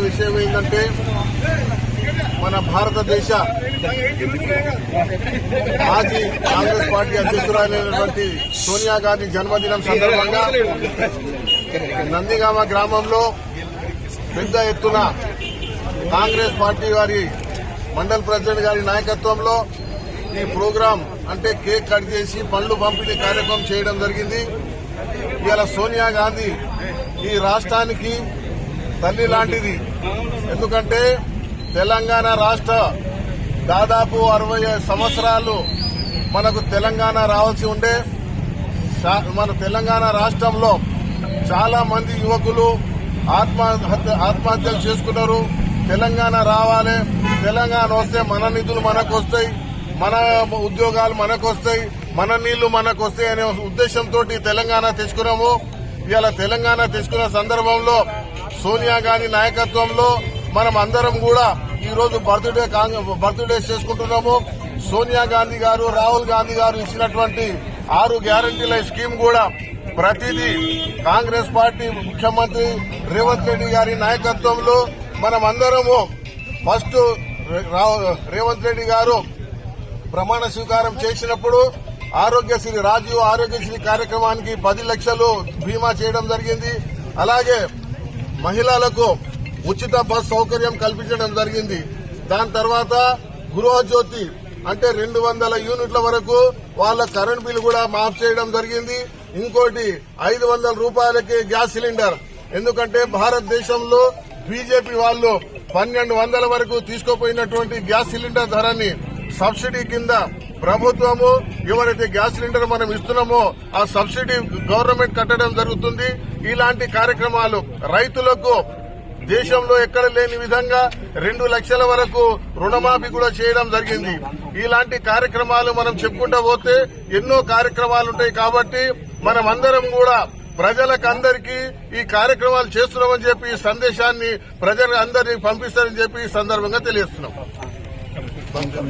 విషయం ఏంటంటే మన భారతదేశ మాజీ కాంగ్రెస్ పార్టీ అధ్యక్షురాలైనటువంటి సోనియా గాంధీ జన్మదినం సందర్భంగా నందిగామ గ్రామంలో పెద్ద ఎత్తున కాంగ్రెస్ పార్టీ వారి మండల్ ప్రెసిడెంట్ గారి నాయకత్వంలో ఈ ప్రోగ్రాం అంటే కేక్ కట్ చేసి పండ్లు పంపిణీ కార్యక్రమం చేయడం జరిగింది. ఇవాళ సోనియా గాంధీ ఈ రాష్ట్రానికి తల్లి లాంటిది. ఎందుకంటే తెలంగాణ రాష్ట్ర దాదాపు 60 సంవత్సరాలు మనకు తెలంగాణ రావాల్సి ఉండే మన తెలంగాణ రాష్ట్రంలో చాలా మంది యువకులు ఆత్మహత్యలు చేసుకున్నారు. తెలంగాణ రావాలి, తెలంగాణ వస్తే మన నిధులు మనకు వస్తాయి, మన ఉద్యోగాలు మనకు వస్తాయి, మన నీళ్లు మనకు వస్తాయి అనే ఉద్దేశంతో తెలంగాణ తెచ్చుకున్నాము. ఇవాళ తెలంగాణ తెచ్చుకున్న సందర్భంలో సోనియా గాంధీ నాయకత్వంలో మనం అందరం కూడా ఈ రోజు బర్త్డే చేసుకుంటున్నాము. సోనియా గాంధీ గారు, రాహుల్ గాంధీ గారు ఇచ్చినటువంటి 6 గ్యారంటీల స్కీమ్ కూడా ప్రతిదీ కాంగ్రెస్ పార్టీ ముఖ్యమంత్రి రేవంత్ రెడ్డి గారి నాయకత్వంలో మనం అందరము ఫస్ట్ రేవంత్ రెడ్డి గారు ప్రమాణ స్వీకారం చేసినప్పుడు ఆరోగ్యశ్రీ రాజీవ్ ఆరోగ్యశ్రీ కార్యక్రమానికి 10 లక్షలు బీమా చేయడం జరిగింది. అలాగే మహిళలకు ఉచిత బస్ సౌకర్యం కల్పించడం జరిగింది. దాని తర్వాత గృహజ్యోతి అంటే 200 యూనిట్ల వరకు వాళ్ళ కరెంట్ బిల్ కూడా మాఫ్ చేయడం జరిగింది. ఇంకోటి 500 రూపాయలకి గ్యాస్ సిలిండర్. ఎందుకంటే భారతదేశంలో బీజేపీ వాళ్ళు 1200 వరకు తీసుకుపోయినటువంటి గ్యాస్ సిలిండర్ ధరని సబ్సిడీ కింద ప్రభుత్వము ఎవరైతే గ్యాస్ సిలిండర్ మనం ఇస్తున్నామో ఆ సబ్సిడీ గవర్నమెంట్ కట్టడం జరుగుతుంది. ఇలాంటి కార్యక్రమాలు రైతులకు దేశంలో ఎక్కడ లేని విధంగా 2 లక్షల వరకు రుణమాఫీ కూడా చేయడం జరిగింది. ఇలాంటి కార్యక్రమాలు మనం చెప్పుకుంటూ పోతే ఎన్నో కార్యక్రమాలు ఉంటాయి. కాబట్టి మనం అందరం కూడా ప్రజలకందరికీ ఈ కార్యక్రమాలు చేస్తున్నామని చెప్పి ఈ సందేశాన్ని ప్రజలందరినీ పంపిస్తారని చెప్పి ఈ సందర్భంగా తెలియజేస్తున్నాం.